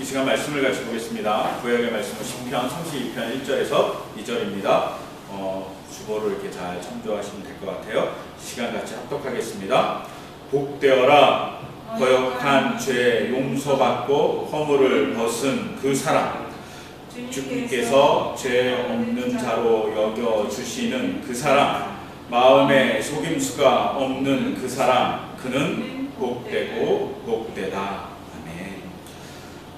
이 시간 말씀을 같이 보겠습니다. 구약의 말씀은 시편 32편 1절에서 2절입니다. 주보를 이렇게 잘 참조하시면 될 것 같아요. 시간 같이 합독하겠습니다. 복되어라 거역한 죄 용서받고 허물을 벗은 그 사람, 주님께서 죄 없는 자로 여겨주시는 그 사람, 마음에 속임수가 없는 그 사람, 그는 복되고 복되다. 아멘.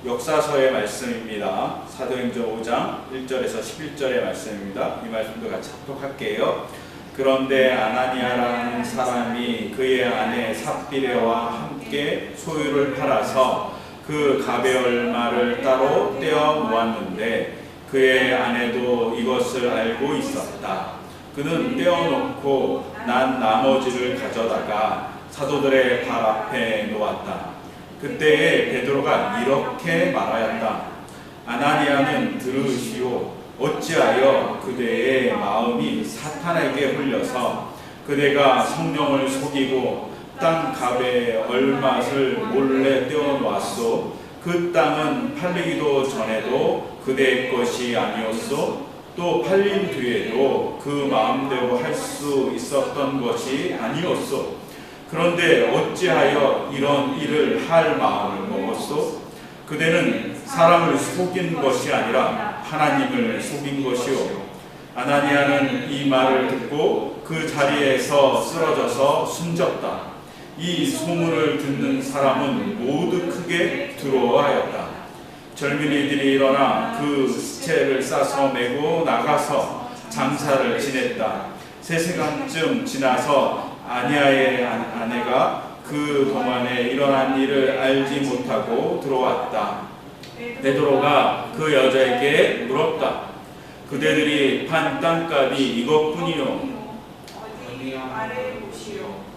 역사서의 말씀입니다. 사도행전 5장 1절에서 11절의 말씀입니다. 이 말씀도 같이 합독할게요. 그런데 아나니아라는 사람이 그의 아내 삽비레와 함께 소유를 팔아서 그 갑의 얼마를 따로 떼어 모았는데 그의 아내도 이것을 알고 있었다. 그는 떼어놓고 난 나머지를 가져다가 사도들의 발 앞에 놓았다. 그때에 베드로가 이렇게 말하였다. 아나니아는 들으시오. 어찌하여 그대의 마음이 사탄에게 흘려서 그대가 성령을 속이고 땅 갑의 얼맛을 몰래 떼어놓았소. 그 땅은 팔리기도 전에도 그대의 것이 아니었소. 또 팔린 뒤에도 그 마음대로 할 수 있었던 것이 아니었소. 그런데 어찌하여 이런 일을 할 마음을 먹었소? 그대는 사람을 속인 것이 아니라 하나님을 속인 것이오. 아나니아는 이 말을 듣고 그 자리에서 쓰러져서 숨졌다. 이 소문을 듣는 사람은 모두 크게 두려워하였다. 젊은이들이 일어나 그 시체를 싸서 메고 나가서 장사를 지냈다. 3시간쯤 지나서 아니아의 아내가 그 동안에 일어난 일을 알지 못하고 들어왔다. 베드로가 그 여자에게 물었다. 그대들이 판 땅값이 이것뿐이요.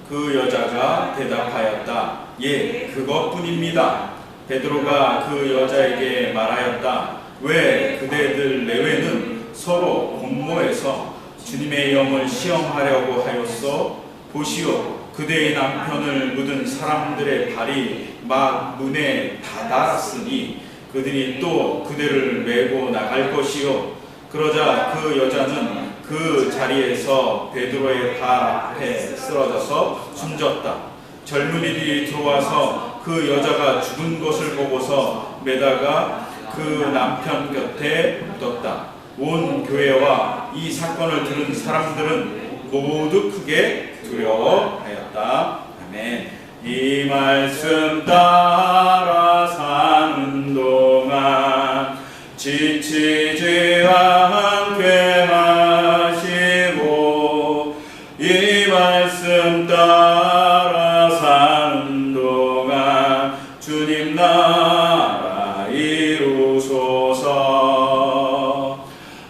그 여자가 대답하였다. 예, 그것뿐입니다. 베드로가 그 여자에게 말하였다. 왜 그대들 내외는 서로 공모해서 주님의 영을 시험하려고 하였소? 보시오, 그대의 남편을 묻은 사람들의 발이 막 문에 다다랐으니 그들이 또 그대를 메고 나갈 것이요. 그러자 그 여자는 그 자리에서 베드로의 발 앞에 쓰러져서 숨졌다. 젊은이들이 들어와서 그 여자가 죽은 것을 보고서 매다가 그 남편 곁에 묻었다. 온 교회와 이 사건을 들은 사람들은 모두 크게 두려워하였다. 아멘. 이 말씀 따라 사는 동안 지치지 않게 하시고 이 말씀 따라 사는 동안 주님 나라 이루소서.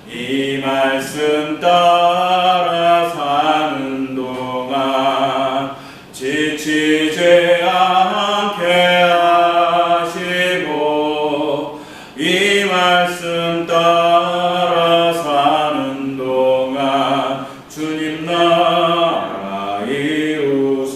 이 말씀 따라 사는 동안 지치지 않게 하시고 이 말씀 따라 사는 동안 주님 나라 이루소서.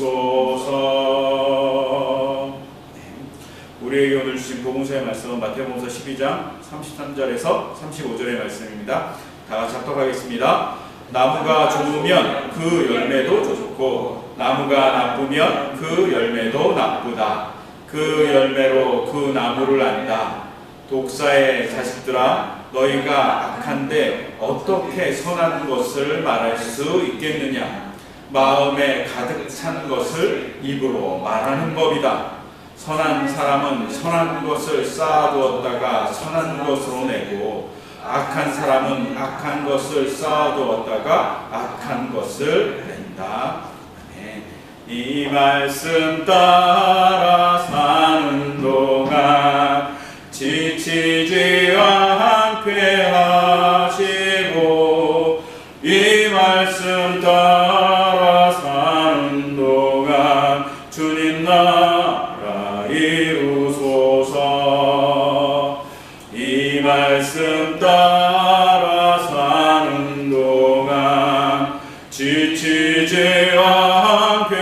우리에게 오늘 주신 복음서의 말씀은 마태복음서 12장 33절에서 35절의 말씀입니다. 다 같이 합독하겠습니다. 나무가 좋으면 그 열매도 좋고 나무가 나쁘면 그 열매도 나쁘다. 그 열매로 그 나무를 안다. 독사의 자식들아, 너희가 악한데 어떻게 선한 것을 말할 수 있겠느냐? 마음에 가득 찬 것을 입으로 말하는 법이다. 선한 사람은 선한 것을 쌓아두었다가 선한 것으로 내고 악한 사람은 악한 것을 쌓아두었다가 악한 것을 낸다. 아멘. 이 말씀 따라 사는 동안 지치지 않게 하시고 이 말씀 따라 사는 동안 주님 나라 이루소서. 이 말씀 따라 사는 동안 지치지 않게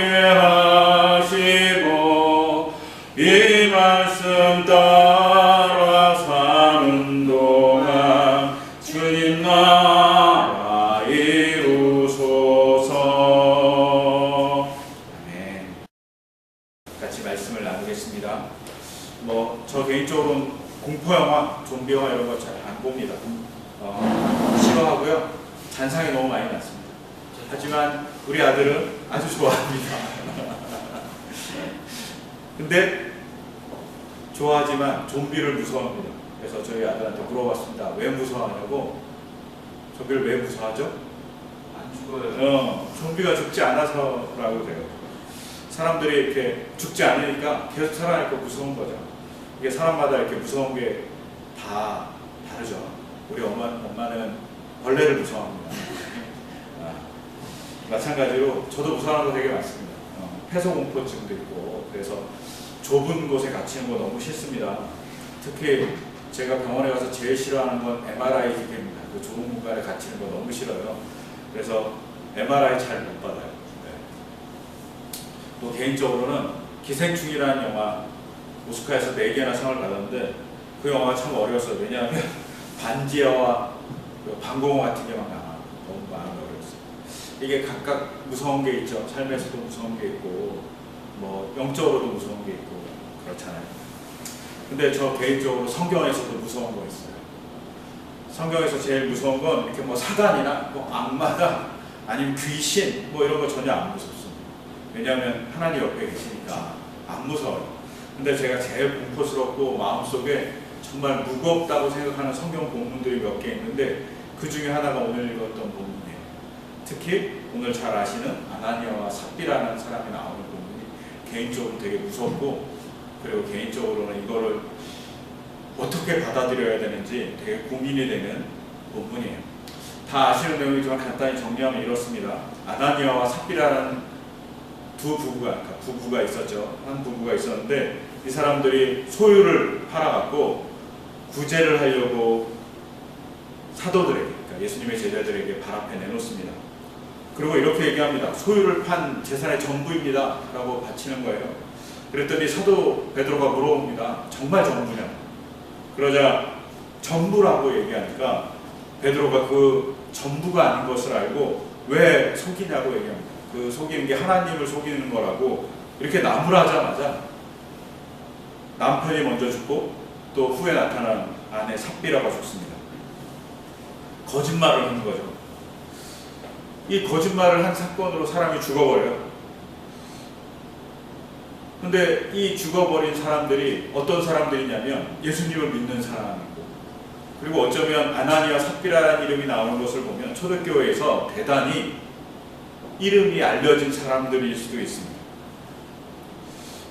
하시고 이 말씀 따라 개인적으로는 공포영화, 좀비 영화 이런 거 잘 안 봅니다. 싫어하고요. 잔상이 너무 많이 났습니다. 하지만 우리 아들은 아주 좋아합니다. 근데 좋아하지만 좀비를 무서워합니다. 그래서 저희 아들한테 물어봤습니다. 왜 무서워하냐고. 좀비를 왜 무서워하죠? 안 죽어요. 좀비가 죽지 않아서라고 그래요. 사람들이 이렇게 죽지 않으니까 계속 살아나니까 무서운 거죠. 이게 사람마다 이렇게 무서운 게 다 다르죠. 우리 엄마는 벌레를 무서워합니다. 마찬가지로 저도 무서워하는 거 되게 많습니다. 폐소공포증도 있고, 그래서 좁은 곳에 갇히는 거 너무 싫습니다. 특히 제가 병원에 가서 제일 싫어하는 건 MRI 기계입니다. 그 좁은 공간에 갇히는 거 너무 싫어요. 그래서 MRI 잘 못 받아요. 네. 또 개인적으로는 기생충이라는 영화 오스카에서 4개나 상을 받았는데 그 영화가 참 어려웠어요. 왜냐하면 반지하와 방공호 같은 게 막 나와. 너무 많이 어려웠어요. 이게 각각 무서운 게 있죠. 삶에서도 무서운 게 있고 뭐 영적으로도 무서운 게 있고 그렇잖아요. 근데 저 개인적으로 성경에서도 무서운 거 있어요. 성경에서 제일 무서운 건 이렇게 뭐 사단이나 뭐 악마다 아니면 귀신 뭐 이런 거 전혀 안 무섭습니다. 왜냐하면 하나님 옆에 계시니까 안 무서워요. 근데 제가 제일 공포스럽고 마음속에 정말 무겁다고 생각하는 성경 본문들이 몇 개 있는데 그 중에 하나가 오늘 읽었던 본문이에요. 특히 오늘 잘 아시는 아나니아와 삽비라는 사람이 나오는 본문이 개인적으로 되게 무섭고, 그리고 개인적으로는 이거를 어떻게 받아들여야 되는지 되게 고민이 되는 본문이에요. 다 아시는 내용이지만 간단히 정리하면 이렇습니다. 아나니아와 삽비라는 부부가 있었죠. 한 부부가 있었는데 이 사람들이 소유를 팔아갖고 구제를 하려고 사도들에게, 그러니까 예수님의 제자들에게 발 앞에 내놓습니다. 그리고 이렇게 얘기합니다. 소유를 판 재산의 전부입니다 라고 바치는 거예요. 그랬더니 사도 베드로가 물어봅니다. 정말 전부냐? 그러자 전부라고 얘기하니까 베드로가 그 전부가 아닌 것을 알고 왜 속이냐고 얘기합니다. 그 속이는 게 하나님을 속이는 거라고 이렇게 나무라자마자 남편이 먼저 죽고 또 후에 나타난 아내 삽비라가 죽습니다. 거짓말을 한 거죠. 이 거짓말을 한 사건으로 사람이 죽어버려요. 근데 이 죽어버린 사람들이 어떤 사람들이냐면 예수님을 믿는 사람이고, 그리고 어쩌면 아나니아 삽비라는 이름이 나오는 것을 보면 초대교회에서 대단히 이름이 알려진 사람들일 수도 있습니다.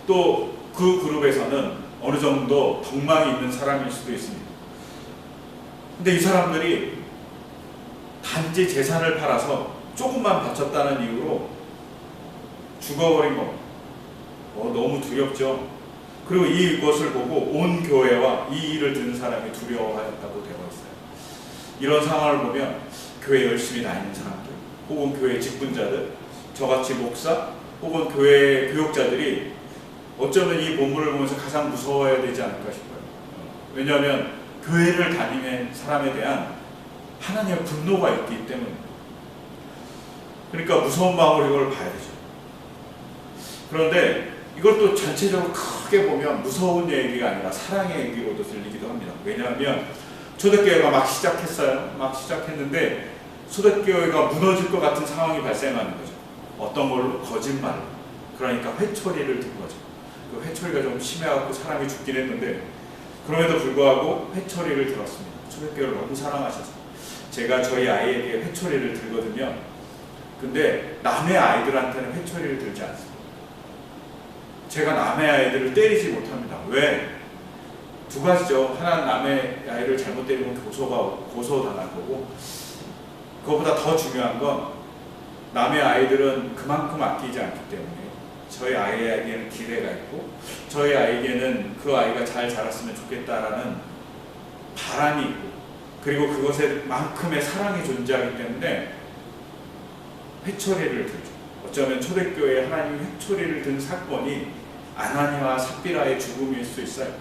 또 그 그룹에서는 어느 정도 덕망이 있는 사람일 수도 있습니다. 근데 이 사람들이 단지 재산을 팔아서 조금만 바쳤다는 이유로 죽어버린 겁니다. 너무 두렵죠. 그리고 이것을 보고 온 교회와 이 일을 듣는 사람이 두려워하였다고 되어 있어요. 이런 상황을 보면 교회 열심히 다니는 사람들, 혹은 교회 직분자들, 저같이 목사, 혹은 교회 교육자들이 어쩌면 이 본문을 보면서 가장 무서워해야 되지 않을까 싶어요. 왜냐하면 교회를 다니는 사람에 대한 하나님의 분노가 있기 때문에. 그러니까 무서운 마음으로 이걸 봐야 되죠. 그런데 이걸 또 전체적으로 크게 보면 무서운 얘기가 아니라 사랑의 얘기로도 들리기도 합니다. 왜냐하면 초대교회가 막 시작했어요. 막 시작했는데 초대교회가 무너질 것 같은 상황이 발생하는 거죠. 어떤 걸로? 거짓말로. 그러니까 회초리를 든 거죠. 그 회초리가 좀 심해갖고 사람이 죽긴 했는데 그럼에도 불구하고 회초리를 들었습니다. 초대교회를 너무 사랑하셔서. 제가 저희 아이에게 회초리를 들거든요. 근데 남의 아이들한테는 회초리를 들지 않습니다. 제가 남의 아이들을 때리지 못합니다. 왜? 두 가지죠. 하나는 남의 아이를 잘못 때리면 고소당할 거고, 그것보다 더 중요한 건 남의 아이들은 그만큼 아끼지 않기 때문에 저희 아이에게는 기대가 있고 저희 아이에게는 그 아이가 잘 자랐으면 좋겠다라는 바람이 있고, 그리고 그것에 만큼의 사랑이 존재하기 때문에 회초리를 들죠. 어쩌면 초대교회에 하나님이 회초리를 든 사건이 아나니아와 삽비라의 죽음일 수 있어요.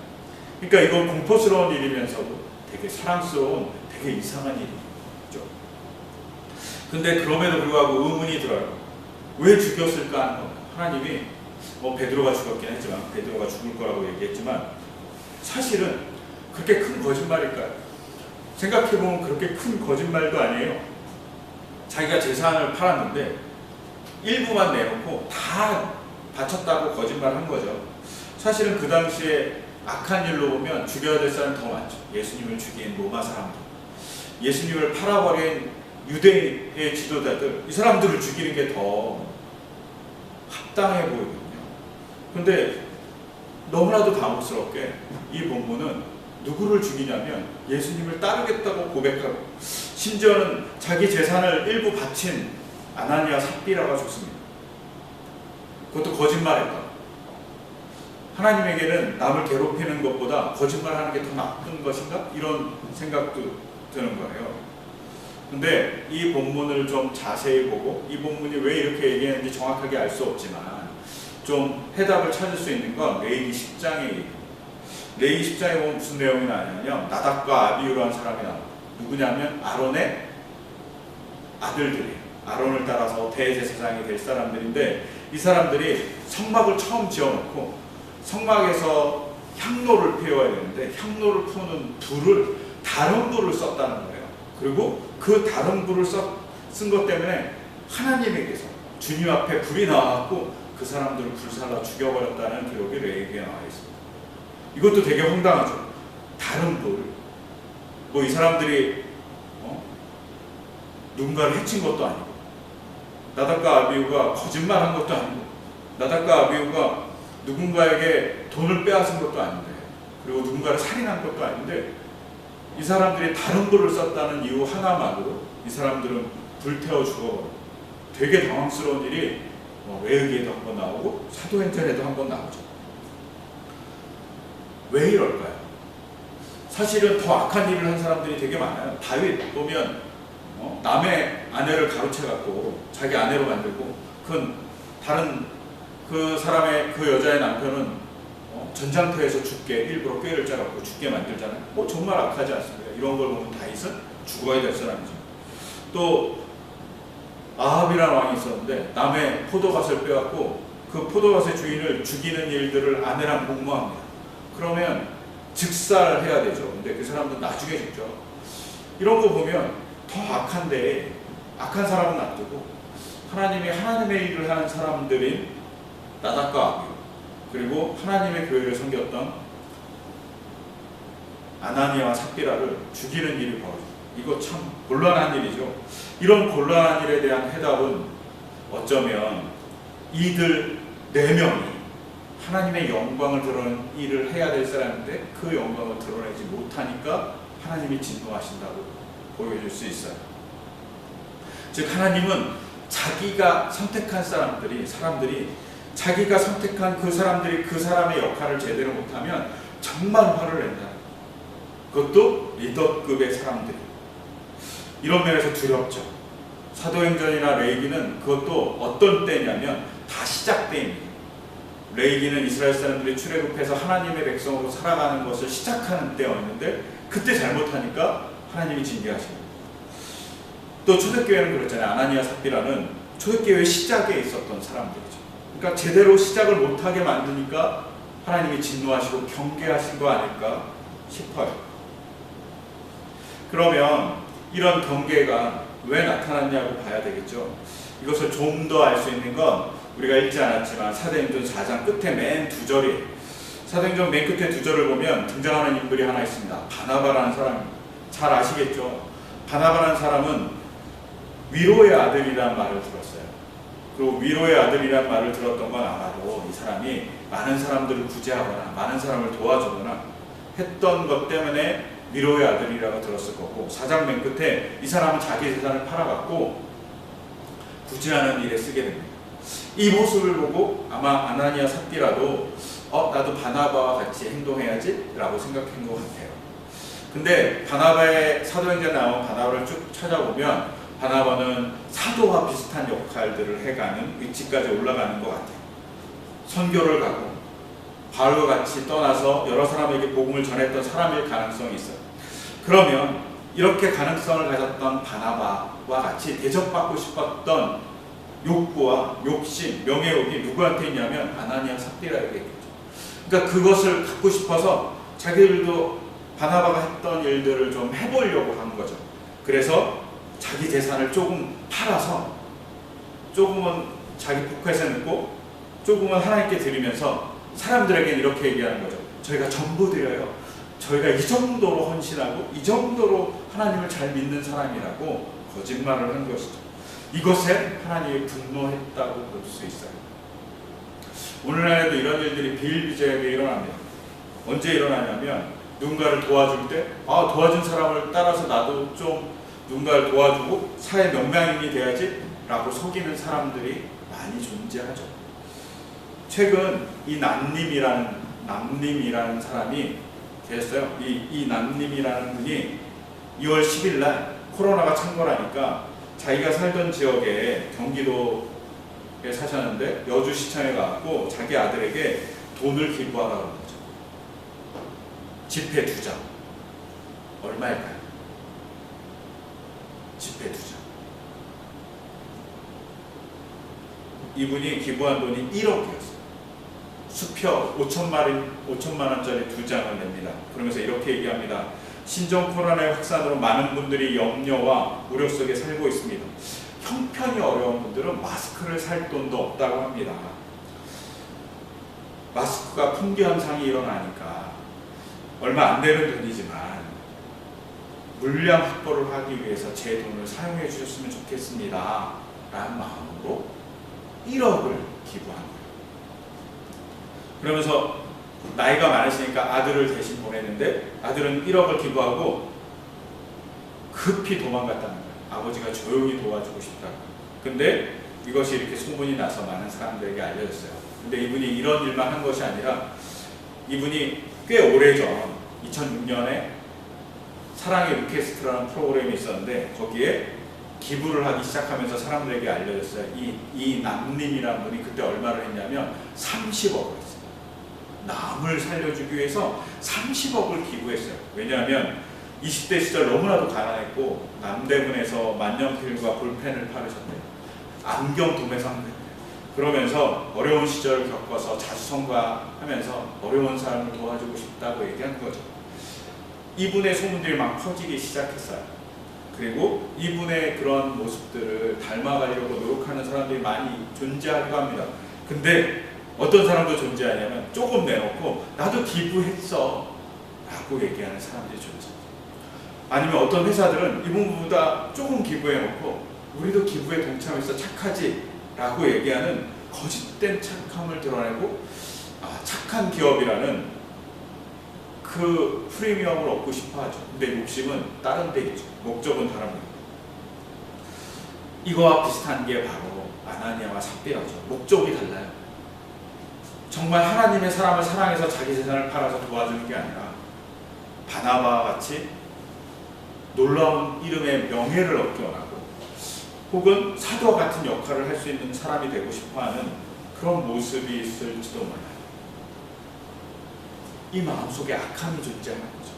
그러니까 이건 공포스러운 일이면서도 되게 사랑스러운, 되게 이상한 일이죠. 근데 그럼에도 불구하고 의문이 들어요. 왜 죽였을까 하는 겁니다. 하나님이 베드로가 죽었긴 했지만, 베드로가 죽을 거라고 얘기했지만 사실은 그렇게 큰 거짓말일까요? 생각해보면 그렇게 큰 거짓말도 아니에요. 자기가 재산을 팔았는데 일부만 내놓고 다 바쳤다고 거짓말한 거죠. 사실은 그 당시에 악한 일로 보면 죽여야 될 사람이 더 많죠. 예수님을 죽인 로마 사람들, 예수님을 팔아버린 유대의 지도자들, 이 사람들을 죽이는 게 더 합당해 보이거든요. 근데 너무나도 당혹스럽게 이 본문은 누구를 죽이냐면 예수님을 따르겠다고 고백하고, 심지어는 자기 재산을 일부 바친 아나니아 삽비라가 죽습니다. 그것도 거짓말했다. 하나님에게는 남을 괴롭히는 것보다 거짓말하는 게 더 나쁜 것인가? 이런 생각도 드는 거예요. 근데 이 본문을 좀 자세히 보고, 이 본문이 왜 이렇게 얘기했는지 정확하게 알 수 없지만 좀 해답을 찾을 수 있는 건 레위기 10장에, 레위기 10장에 보면 무슨 내용이 나냐면 나답과 아비후라는 사람이 나와요. 누구냐면 아론의 아들들이에요. 아론을 따라서 대제사장이 될 사람들인데, 이 사람들이 성막을 처음 지어놓고 성막에서 향로를 피워야 되는데 향로를 피우는 불을 다른 불을 썼다는 거예요. 그리고 그 다른 불을 쓴 것 때문에 하나님에게서 주님 앞에 불이 나왔고 그 사람들을 불살라 죽여버렸다는 기록이 레위기에 나와 있습니다. 이것도 되게 황당하죠. 다른 불, 뭐 이 사람들이 누군가를 해친 것도 아니고, 나답과 아비후가 거짓말한 것도 아니고, 나답과 아비후가 누군가에게 돈을 빼앗은 것도 아닌데, 그리고 누군가를 살인한 것도 아닌데, 이 사람들이 다른 불을 썼다는 이유 하나만으로 이 사람들은 불태워 죽어버려요. 되게 당황스러운 일이 레위기에도 한번 나오고 사도행전에도 한번 나오죠. 왜 이럴까요? 사실은 더 악한 일을 한 사람들이 되게 많아요. 다윗 보면 남의 아내를 가로채갖고 자기 아내로 만들고, 다른 그 사람의, 그 여자의 남편은 전장터에서 죽게 일부러 꾀를 짜갖고 죽게 만들잖아요. 정말 악하지 않습니까? 이런 걸 보면 다윗은 죽어야 될 사람이죠. 또 아합이라는 왕이 있었는데 남의 포도밭을 빼갖고 그 포도밭의 주인을 죽이는 일들을 아내랑 공모합니다. 그러면 즉살해야 되죠. 근데 그 사람은 나중에 죽죠. 이런 거 보면 더 악한데, 악한 사람은 놔두고 하나님이 하나님의 일을 하는 사람들인 나답과 아비후, 그리고 하나님의 교회를 섬겼던 아나니아와 삽비라를 죽이는 일이 벌어져요. 이거 참 곤란한 일이죠. 이런 곤란한 일에 대한 해답은 어쩌면 이들 4명이 하나님의 영광을 드러내는 일을 해야 될 사람인데 그 영광을 드러내지 못하니까 하나님이 진노하신다고 보여줄 수 있어요. 즉 하나님은 자기가 선택한 사람들이 자기가 선택한 그 사람들이 그 사람의 역할을 제대로 못하면 정말 화를 낸다. 그것도 리더급의 사람들이. 이런 면에서 두렵죠. 사도행전이나 레위기는 그것도 어떤 때냐면 다 시작 때입니다. 레위기는 이스라엘 사람들이 출애굽해서 하나님의 백성으로 살아가는 것을 시작하는 때였는데 그때 잘못하니까 하나님이 징계하십니다. 또 초대교회는 그렇잖아요. 아나니아 삽비라는 초대교회 시작에 있었던 사람들이죠. 그러니까 제대로 시작을 못하게 만드니까 하나님이 진노하시고 경계하신 거 아닐까 싶어요. 그러면 이런 경계가 왜 나타났냐고 봐야 되겠죠. 이것을 좀 더 알 수 있는 건 우리가 읽지 않았지만 사도행전 4장 끝에 맨 2절이, 사도행전 맨 끝에 2절을 보면 등장하는 인물이 하나 있습니다. 바나바라는 사람입니다. 잘 아시겠죠. 바나바라는 사람은 위로의 아들이라는 말을 들었어요. 그리고 위로의 아들이라는 말을 들었던 건 아마도 이 사람이 많은 사람들을 구제하거나 많은 사람을 도와주거나 했던 것 때문에 위로의 아들이라고 들었을 거고, 4장 맨 끝에 이 사람은 자기 재산을 팔아갖고 구제하는 일에 쓰게 됩니다. 이 모습을 보고 아마 아나니아 삽비라도 나도 바나바와 같이 행동해야지 라고 생각한 것 같아요. 근데 바나바의 사도행전에 나온 바나바를 쭉 찾아보면 바나바는 사도와 비슷한 역할들을 해가는 위치까지 올라가는 것 같아요. 선교를 가고 바울과 같이 떠나서 여러 사람에게 복음을 전했던 사람일 가능성이 있어요. 그러면 이렇게 가능성을 가졌던 바나바와 같이 대접받고 싶었던 욕구와 욕심, 명예욕이 누구한테 있냐면 아나니아 삽비라에게 있겠죠. 그러니까 그것을 갖고 싶어서 자기들도 바나바가 했던 일들을 좀 해보려고 한 거죠. 그래서 자기 재산을 조금 팔아서 조금은 자기 포켓에 넣고 조금은 하나님께 드리면서 사람들에게는 이렇게 얘기하는 거죠. 저희가 전부 드려요. 저희가 이 정도로 헌신하고 이 정도로 하나님을 잘 믿는 사람이라고 거짓말을 한 것이죠. 이것에 하나님이 분노했다고 볼 수 있어요. 오늘날에도 이런 일들이 비일비재하게 일어납니다. 언제 일어나냐면 누군가를 도와줄 때 도와준 사람을 따라서 나도 좀 누군가를 도와주고 사회 명명인이 돼야지 라고 속이는 사람들이 많이 존재하죠. 최근 이 남님이라는 사람이 계셨어요. 이 남님이라는 분이 2월 10일 날 코로나가 창궐하니까 자기가 살던 지역에 경기도에 사셨는데 여주시청에 가고 자기 아들에게 돈을 기부하라고 한 거죠. 지폐 2장. 얼마일까요? 지폐 2장. 이분이 기부한 돈이 1억이었어요. 수표 5천만 원짜리 2장을 냅니다. 그러면서 이렇게 얘기합니다. 신종 코로나의 확산으로 많은 분들이 염려와 우려 속에 살고 있습니다. 형편이 어려운 분들은 마스크를 살 돈도 없다고 합니다. 마스크가 품귀 현상이 일어나니까 얼마 안 되는 돈이지만 물량 확보를 하기 위해서 제 돈을 사용해 주셨으면 좋겠습니다. 라는 마음으로 1억을 기부한 거예요. 그러면서 나이가 많으시니까 아들을 대신 보내는데 아들은 1억을 기부하고 급히 도망갔다는 거예요. 아버지가 조용히 도와주고 싶다고. 근데 이것이 이렇게 소문이 나서 많은 사람들에게 알려졌어요. 근데 이분이 이런 일만 한 것이 아니라 이분이 꽤 오래전 2006년에 사랑의 오케스트라라는 프로그램이 있었는데 거기에 기부를 하기 시작하면서 사람들에게 알려졌어요. 이 남님이라는 분이 그때 얼마를 했냐면 30억을 했어요. 남을 살려주기 위해서 30억을 기부했어요. 왜냐하면 20대 시절 너무나도 가난했고 남대문에서 만년필과 볼펜을 팔으셨대요. 안경 도매상 했대요. 그러면서 어려운 시절을 겪어서 자수성가하면서 어려운 사람을 도와주고 싶다고 얘기한 거죠. 이분의 소문들이 막 퍼지기 시작했어요. 그리고 이분의 그런 모습들을 닮아가려고 노력하는 사람들이 많이 존재하기도 합니다. 근데 어떤 사람도 존재하냐면 조금 내놓고 나도 기부했어 라고 얘기하는 사람들이 존재합니다. 아니면 어떤 회사들은 이분보다 조금 기부해놓고 우리도 기부에 동참해서 착하지 라고 얘기하는 거짓된 착함을 드러내고 착한 기업이라는 그 프리미엄을 얻고 싶어 하죠. 근데 욕심은 다른 데 있죠. 목적은 다릅니다. 이거와 비슷한 게 바로 아나니아와 삽비라죠. 목적이 달라요. 정말 하나님의 사람을 사랑해서 자기 재산을 팔아서 도와주는 게 아니라 바나바와 같이 놀라운 이름의 명예를 얻기 원하고 혹은 사도와 같은 역할을 할 수 있는 사람이 되고 싶어하는 그런 모습이 있을지도 몰라요. 이 마음속에 악함이 존재하는 거죠.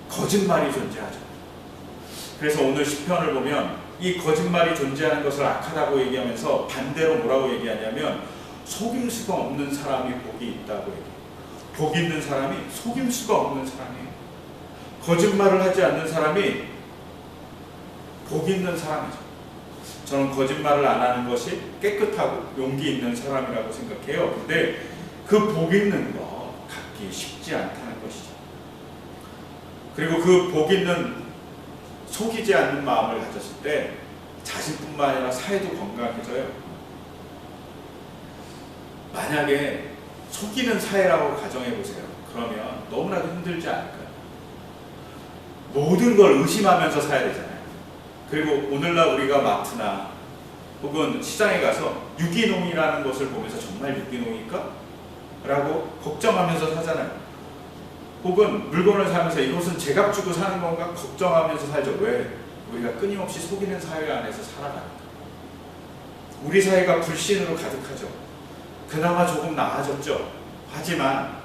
거짓말이 존재하죠. 그래서 오늘 시편을 보면 이 거짓말이 존재하는 것을 악하다고 얘기하면서 반대로 뭐라고 얘기하냐면 속임수가 없는 사람이 복이 있다고 얘기해요. 복 있는 사람이 속임수가 없는 사람이에요. 거짓말을 하지 않는 사람이 복 있는 사람이죠. 저는 거짓말을 안 하는 것이 깨끗하고 용기 있는 사람이라고 생각해요. 근데 그 복 있는 거 갖기 쉽지 않다는 것이죠. 그리고 그 복 있는 속이지 않는 마음을 가졌을 때 자신뿐만 아니라 사회도 건강해져요. 만약에 속이는 사회라고 가정해보세요. 그러면 너무나도 힘들지 않을까요? 모든 걸 의심하면서 살아야 되잖아요. 그리고 오늘날 우리가 마트나 혹은 시장에 가서 유기농이라는 것을 보면서 정말 유기농일까? 라고 걱정하면서 사잖아요. 혹은 물건을 사면서 이것은 제값 주고 사는 건가? 걱정하면서 살죠. 왜? 우리가 끊임없이 속이는 사회 안에서 살아가니까. 우리 사회가 불신으로 가득하죠. 그나마 조금 나아졌죠. 하지만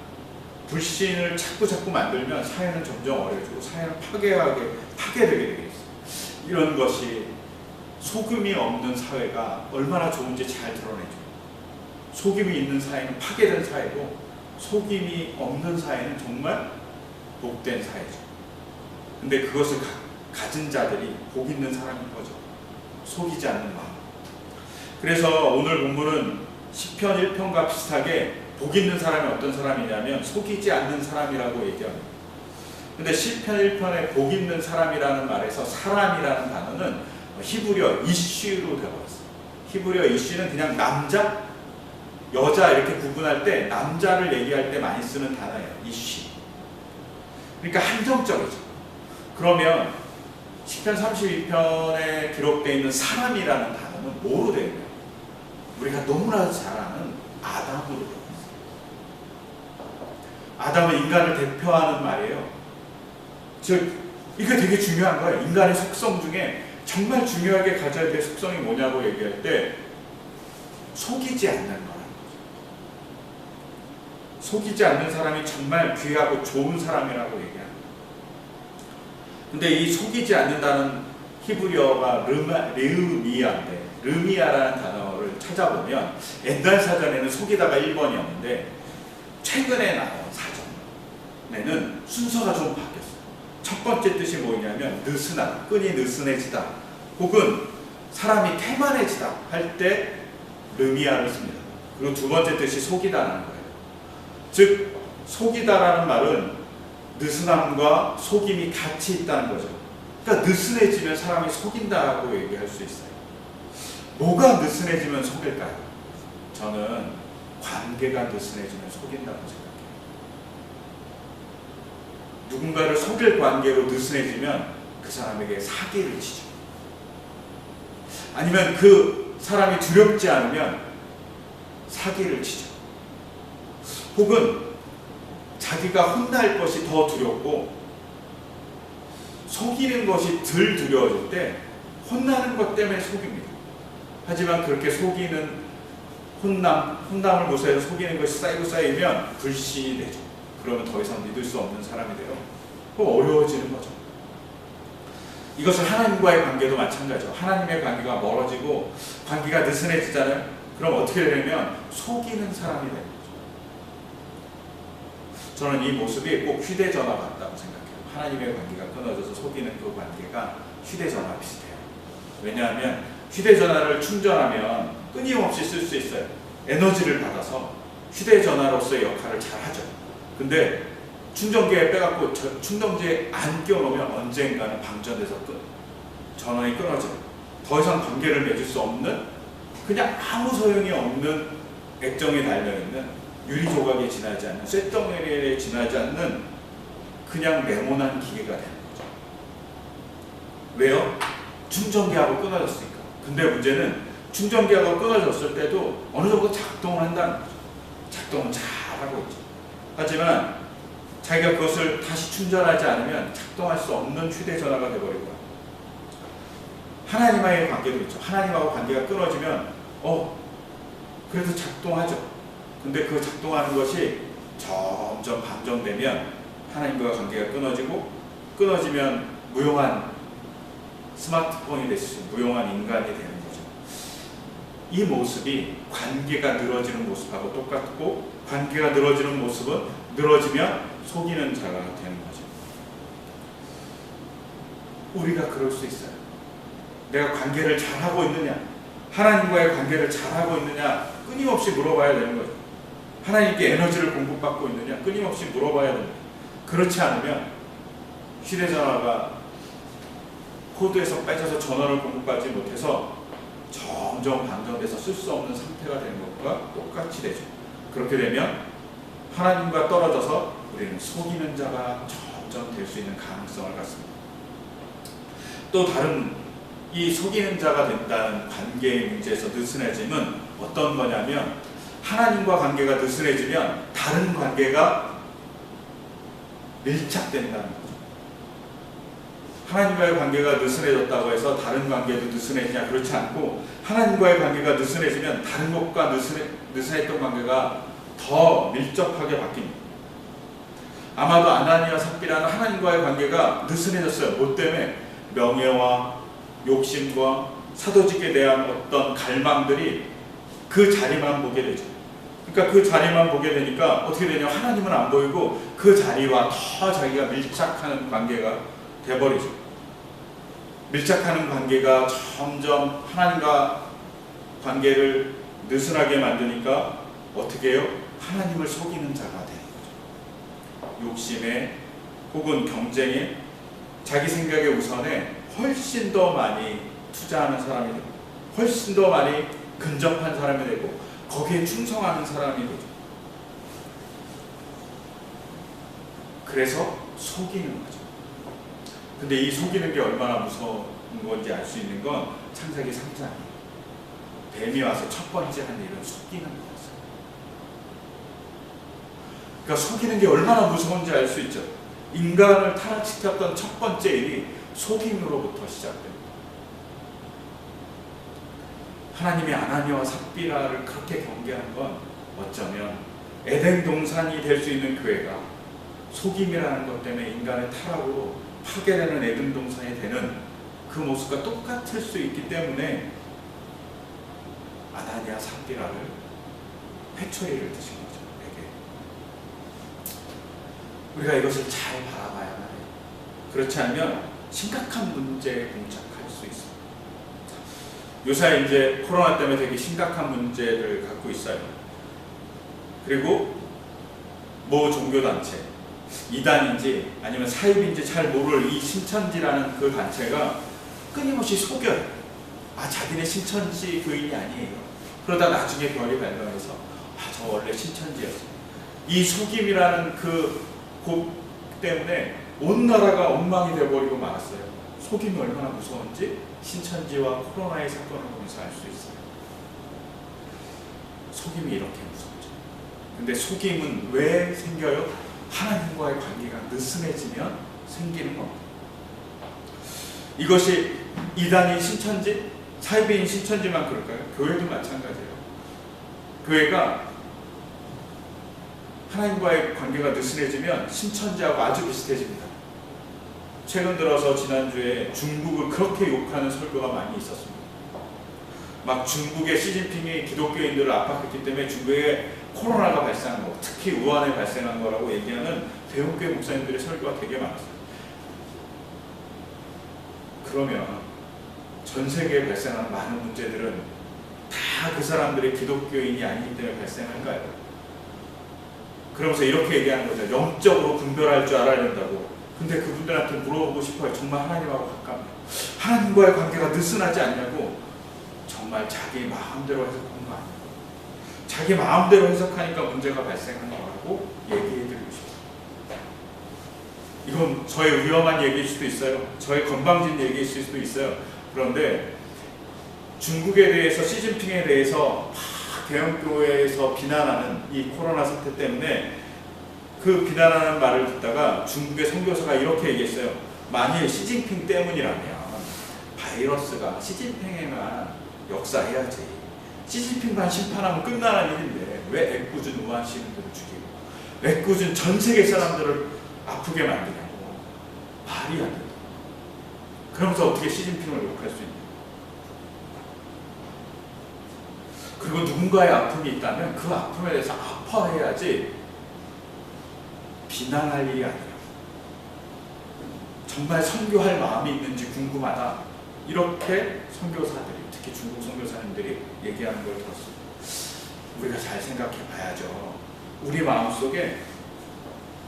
불신을 자꾸 만들면 사회는 점점 어려지고 사회는 파괴되게 되겠어요. 이런 것이 속임이 없는 사회가 얼마나 좋은지 잘 드러내죠. 속임이 있는 사회는 파괴된 사회고 속임이 없는 사회는 정말 복된 사회죠. 근데 그것을 가진 자들이 복 있는 사람인 거죠. 속이지 않는 마음. 그래서 오늘 본문은 시편 1편과 비슷하게 복 있는 사람이 어떤 사람이냐면 속이지 않는 사람이라고 얘기합니다. 근데 시편 1편에 복 있는 사람이라는 말에서 사람이라는 단어는 히브리어 이슈로 되어버렸어요. 히브리어 이슈는 그냥 남자, 여자 이렇게 구분할 때 남자를 얘기할 때 많이 쓰는 단어예요. 이슈. 그러니까 한정적이죠. 그러면 시편 32편에 기록되어 있는 사람이라는 단어는 뭐로 되어 있나요? 우리가 너무나 잘 아는 아담으로 되어 있어요. 아담은 인간을 대표하는 말이에요. 이게 되게 중요한 거예요. 인간의 속성 중에 정말 중요하게 가져야 될 속성이 뭐냐고 얘기할 때 속이지 않는 거라는 거죠. 속이지 않는 사람이 정말 귀하고 좋은 사람이라고 얘기합니다. 근데 이 속이지 않는다는 히브리어가 르미아인데 르미아라는 단어를 찾아보면 옛날 사전에는 속이다가 1번이었는데 최근에 나온 사전에는 순서가 좀 바뀌었어요. 첫 번째 뜻이 뭐냐면 느슨하다, 끈이 느슨해지다 혹은 사람이 태만해지다 할 때 르미아를 씁니다. 그리고 두 번째 뜻이 속이다라는 거예요. 즉 속이다라는 말은 느슨함과 속임이 같이 있다는 거죠. 그러니까 느슨해지면 사람이 속인다고 얘기할 수 있어요. 뭐가 느슨해지면 속일까요? 저는 관계가 느슨해지면 속인다고 생각해요. 누군가를 속일 관계로 느슨해지면 그 사람에게 사기를 치죠. 아니면 그 사람이 두렵지 않으면 사기를 치죠. 혹은 자기가 혼날 것이 더 두렵고 속이는 것이 덜 두려워질 때 혼나는 것 때문에 속입니다. 하지만 그렇게 속이는 혼남을 무서워해서 속이는 것이 쌓이면 불신이 되죠. 그러면 더 이상 믿을 수 없는 사람이 돼요. 어려워지는 거죠. 이것은 하나님과의 관계도 마찬가지죠. 하나님의 관계가 멀어지고 관계가 느슨해지잖아요. 그럼 어떻게 되냐면 속이는 사람이 되는 거죠. 저는 이 모습이 꼭 휴대전화 같다고 생각해요. 하나님의 관계가 끊어져서 속이는 그 관계가 휴대전화 비슷해요. 왜냐하면 휴대전화를 충전하면 끊임없이 쓸 수 있어요. 에너지를 받아서 휴대전화로서의 역할을 잘 하죠. 근데 충전기에 빼갖고 충전기에 안 끼워놓으면 언젠가는 방전돼서 전원이 끊어져요. 더 이상 관계를 맺을 수 없는 그냥 아무 소용이 없는 액정에 달려있는 유리 조각에 지나지 않는 쇳덩어리에 지나지 않는 그냥 네모난 기계가 되는 거죠. 왜요? 충전기하고 끊어졌으니까. 근데 문제는 충전기하고 끊어졌을 때도 어느 정도 작동을 한다는 거죠. 작동은 잘하고 있죠. 하지만 자기가 그것을 다시 충전하지 않으면 작동할 수 없는 휴대전화가 되어버리고 하나님과의 관계도 있죠. 하나님하고 관계가 끊어지면 그래도 작동하죠. 근데 그 작동하는 것이 점점 방전되면 하나님과 관계가 끊어지면 무용한 스마트폰이 될 수 있는 무용한 인간이 되는 거죠. 이 모습이 관계가 늘어지는 모습하고 똑같고 관계가 늘어지는 모습은 늘어지면 속이는 자가 되는 거죠. 우리가 그럴 수 있어요. 내가 관계를 잘하고 있느냐, 하나님과의 관계를 잘하고 있느냐 끊임없이 물어봐야 되는 거죠. 하나님께 에너지를 공급받고 있느냐 끊임없이 물어봐야 됩니다. 그렇지 않으면 휴대전화가 코드에서 빠져서 전원을 공급받지 못해서 점점 방전돼서 쓸 수 없는 상태가 되는 것과 똑같이 되죠. 그렇게 되면 하나님과 떨어져서 우리는 속이는 자가 점점 될 수 있는 가능성을 갖습니다. 또 다른 이 속이는 자가 된다는 관계의 문제에서 느슨해짐은 어떤 거냐면 하나님과 관계가 느슨해지면 다른 관계가 밀착된다는 거죠. 하나님과의 관계가 느슨해졌다고 해서 다른 관계도 느슨해지냐? 그렇지 않고 하나님과의 관계가 느슨해지면 다른 것과 느슨했던 관계가 더 밀접하게 바뀝니다. 아마도 아나니와 삽비라는 하나님과의 관계가 느슨해졌어요. 뭐 때문에? 명예와 욕심과 사도직에 대한 어떤 갈망들이 그 자리만 보게 되죠. 그러니까 그 자리만 보게 되니까 어떻게 되냐, 하나님은 안 보이고 그 자리와 더 자기가 밀착하는 관계가 돼버리죠. 밀착하는 관계가 점점 하나님과 관계를 느슨하게 만드니까 어떻게 해요? 하나님을 속이는 자가 되는 거죠. 욕심에 혹은 경쟁에 자기 생각의 우선에 훨씬 더 많이 투자하는 사람이 되고 훨씬 더 많이 근접한 사람이 되고 거기에 충성하는 사람이 되죠. 그래서 속이는 거죠. 근데 이 속이는 게 얼마나 무서운 건지 알 수 있는 건 창세기 3장이에요. 뱀이 와서 첫 번째 한 일은 속이는 거였어요. 그러니까 속이는 게 얼마나 무서운지 알 수 있죠. 인간을 타락시켰던 첫 번째 일이 속임으로부터 시작됩니다. 하나님이 아나니아와 삽비라를 그렇게 경계한 건 어쩌면 에덴 동산이 될 수 있는 교회가 속임이라는 것 때문에 인간의 타락으로 파괴되는 에덴 동산이 되는 그 모습과 똑같을 수 있기 때문에 아나니아 삽비라를 회초리를 드신 거죠. 에게. 우리가 이것을 잘 바라봐야만 해요. 그렇지 않으면 심각한 문제에 봉착할 수 있어요. 요새 이제 코로나 때문에 되게 심각한 문제를 갖고 있어요. 그리고 모 종교단체, 이단인지 아니면 사입인지 잘 모를 이 신천지라는 그 단체가 끊임없이 속여요. 아, 자기네 신천지 교인이 아니에요. 그러다 나중에 별이 발견해서 저 원래 신천지였어요. 이 속임이라는 그 곡 때문에 온 나라가 엉망이 되어버리고 말았어요. 속임이 얼마나 무서운지 신천지와 코로나의 사건을 보면서 알 수 있어요. 속임이 이렇게 무섭죠. 근데 속임은 왜 생겨요? 하나님과의 관계가 느슨해지면 생기는 겁니다. 이것이 이단인 신천지, 사이비인 신천지만 그럴까요? 교회도 마찬가지예요. 교회가 하나님과의 관계가 느슨해지면 신천지하고 아주 비슷해집니다. 최근 들어서 지난주에 중국을 그렇게 욕하는 설교가 많이 있었습니다. 막 중국의 시진핑이 기독교인들을 압박했기 때문에 중국에 코로나가 발생한 거, 특히 우한에 발생한 거라고 얘기하는 대형교회 목사님들의 설교가 되게 많았어요. 그러면 전 세계에 발생하는 많은 문제들은 다 그 사람들의 기독교인이 아니기 때문에 발생할까요? 그러면서 이렇게 얘기하는 거죠. 영적으로 분별할 줄 알아야 된다고. 근데 그분들한테 물어보고 싶어요. 정말 하나님하고 가깝냐? 하나님과의 관계가 느슨하지 않냐고. 정말 자기 마음대로 해석한 거 아니에요. 자기 마음대로 해석하니까 문제가 발생한 거라고 얘기해드리고 싶어요. 이건 저의 위험한 얘기일 수도 있어요. 저의 건방진 얘기일 수도 있어요. 그런데 중국에 대해서, 시진핑에 대해서 대형교회에서 비난하는 이 코로나 사태 때문에 그 비난하는 말을 듣다가 중국의 선교사가 이렇게 얘기했어요. 만일 시진핑 때문이라면 바이러스가 시진핑에만 역사해야지. 시진핑만 심판하면 끝나는 일인데 왜 애꿎은 우한 시민들을 죽이고 애꿎은 전 세계 사람들을 아프게 만드냐고. 말이 안 된다. 그러면서 어떻게 시진핑을 욕할 수 있냐. 그리고 누군가의 아픔이 있다면 그 아픔에 대해서 아파해야지 비난할 일이 아니라 정말 선교할 마음이 있는지 궁금하다. 이렇게 선교사들이, 특히 중국 선교사님들이 얘기하는 걸 들었습니다. 우리가 잘 생각해 봐야죠. 우리 마음속에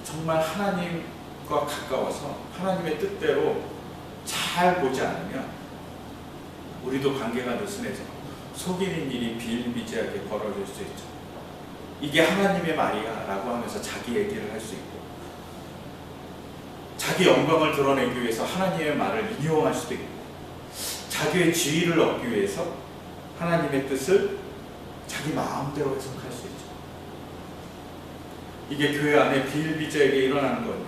정말 하나님과 가까워서 하나님의 뜻대로 잘 보지 않으면 우리도 관계가 느슨해져 속이는 일이 비일비재하게 벌어질 수 있죠. 이게 하나님의 말이야 라고 하면서 자기 얘기를 할 수 있고 자기 영광을 드러내기 위해서 하나님의 말을 인용할 수도 있고 자기의 지위를 얻기 위해서 하나님의 뜻을 자기 마음대로 해석할 수 있죠. 이게 교회 안에 비일비재하게 일어나는 거예요.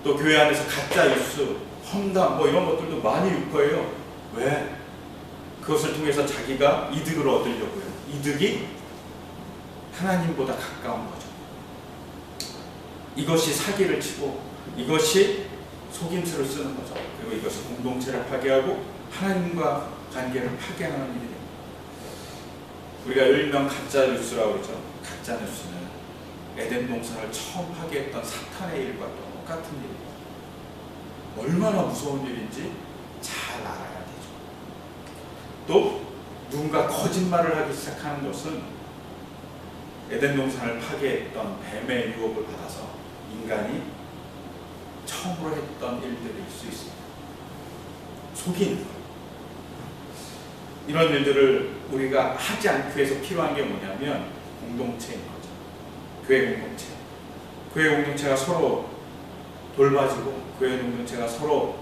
또 교회 안에서 가짜 뉴스, 험담 뭐 이런 것들도 많이 유포해요. 왜? 그것을 통해서 자기가 이득을 얻으려고요. 이득이 하나님보다 가까운 거죠. 이것이 사기를 치고 이것이 속임수를 쓰는 거죠. 그리고 이것이 공동체를 파괴하고 하나님과 관계를 파괴하는 일이 됩니다. 우리가 일명 가짜 뉴스라고 그러죠. 가짜 뉴스는 에덴 동산을 처음 파괴했던 사탄의 일과 똑같은 일이에요. 얼마나 무서운 일인지 잘 알아야 되죠. 또 누군가 거짓말을 하기 시작하는 것은 에덴 동산을 파괴했던 뱀의 유혹을 받아서 인간이 처음으로 했던 일들일 수 있습니다. 속이는 것. 이런 일들을 우리가 하지 않기 위해서 필요한 게 뭐냐면 공동체인 거죠. 교회 공동체. 교회 공동체가 서로 돌봐주고, 교회 공동체가 서로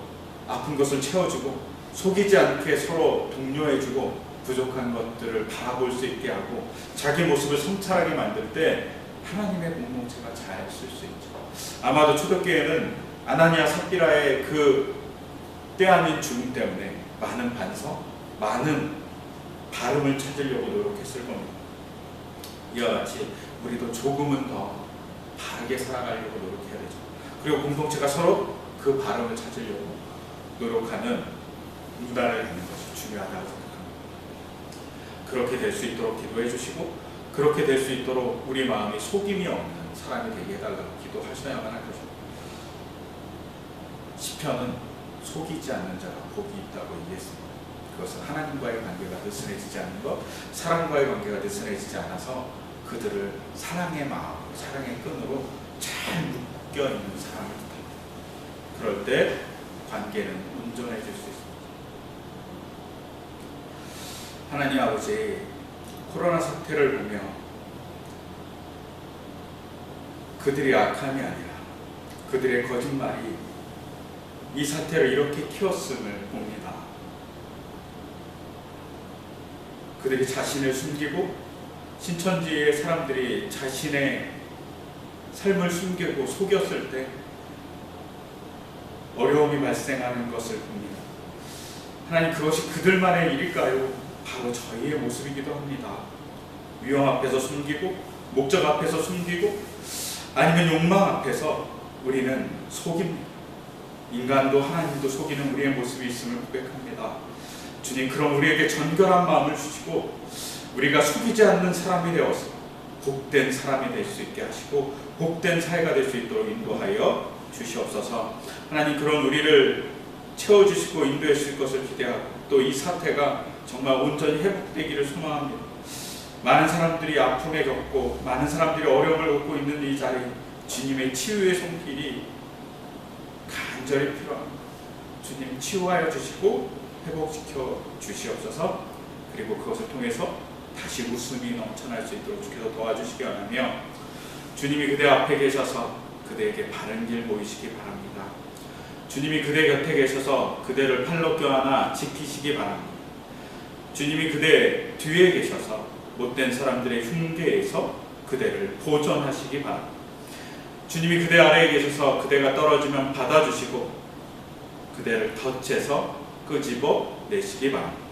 아픈 것을 채워주고, 속이지 않게 서로 독려해주고, 부족한 것들을 바라볼 수 있게 하고, 자기 모습을 성찰하게 만들 때 하나님의 공동체가 잘 쓸 수 있죠. 아마도 초대교회는 아나니아 삽비라의 그 때아닌 죽음 때문에 많은 반성, 많은 발음을 찾으려고 노력했을 겁니다. 이와 같이 우리도 조금은 더 바르게 살아가려고 노력해야 되죠. 그리고 공동체가 서로 그 발음을 찾으려고 노력하는 문화를 갖는 것이 중요하다고 생각합니다. 그렇게 될 수 있도록 기도해 주시고, 그렇게 될 수 있도록 우리 마음이 속임이 없는 사람이 되게 해달라고 기도하셔야만 할 것입니다. 시편은 속이지 않는 자가 복이 있다고 얘기했습니다. 그것은 하나님과의 관계가 느슨해지지 않는 것, 사람과의 관계가 느슨해지지 않아서 그들을 사랑의 마음, 사랑의 끈으로 잘 묶여있는 사람을 뜻합니다. 그럴 때 관계는 온전해질 수 있습니다. 하나님 아버지, 코로나 사태를 보며 그들이 악함이 아니라 그들의 거짓말이 이 사태를 이렇게 키웠음을 봅니다. 그들이 자신을 숨기고, 신천지의 사람들이 자신의 삶을 숨기고 속였을 때 어려움이 발생하는 것을 봅니다. 하나님, 그것이 그들만의 일일까요? 바로 저희의 모습이기도 합니다. 위험 앞에서 숨기고, 목적 앞에서 숨기고, 아니면 욕망 앞에서 우리는 속입니다. 인간도 하나님도 속이는 우리의 모습이 있음을 고백합니다. 주님, 그럼 우리에게 전결한 마음을 주시고 우리가 속이지 않는 사람이 되어서 복된 사람이 될 수 있게 하시고 복된 사회가 될 수 있도록 인도하여 주시옵소서. 하나님, 그런 우리를 채워주시고 인도해 주실 것을 기대하고, 또 이 사태가 정말 온전히 회복되기를 소망합니다. 많은 사람들이 아픔에 겪고 많은 사람들이 어려움을 겪고 있는 이 자리, 주님의 치유의 손길이 간절히 필요합니다. 주님, 치유하여 주시고 회복시켜 주시옵소서. 그리고 그것을 통해서 다시 웃음이 넘쳐날 수 있도록 주께서 도와주시기 원하며, 주님이 그대 앞에 계셔서 그대에게 바른 길 보이시기 바랍니다. 주님이 그대 곁에 계셔서 그대를 팔로 껴안아 지키시기 바랍니다. 주님이 그대 뒤에 계셔서 못된 사람들의 흉계에서 그대를 보존하시기 바랍니다. 주님이 그대 아래에 계셔서 그대가 떨어지면 받아주시고 그대를 덫에서 끄집어 내시기 바랍니다.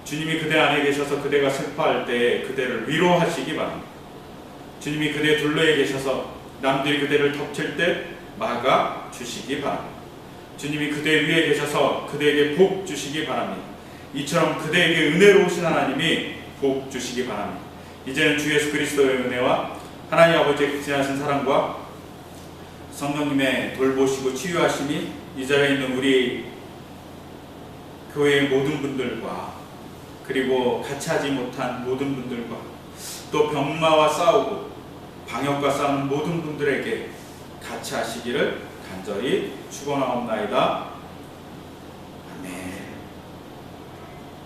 주님이 그대 안에 계셔서 그대가 슬퍼할 때에 그대를 위로하시기 바랍니다. 주님이 그대 둘러에 계셔서 남들이 그대를 덮칠 때 막아주시기 바랍니다. 주님이 그대 위에 계셔서 그대에게 복 주시기 바랍니다. 이처럼 그대에게 은혜로우신 하나님이 복 주시기 바랍니다. 이제는 주 예수 그리스도의 은혜와 하나님 아버지의 지나신 사랑과 성령님의 돌보시고 치유하심이 이 자리에 있는 우리 교회의 모든 분들과, 그리고 같이 하지 못한 모든 분들과, 또 병마와 싸우고 방역과 싸우는 모든 분들에게 같이 하시기를 간절히 축원하옵나이다.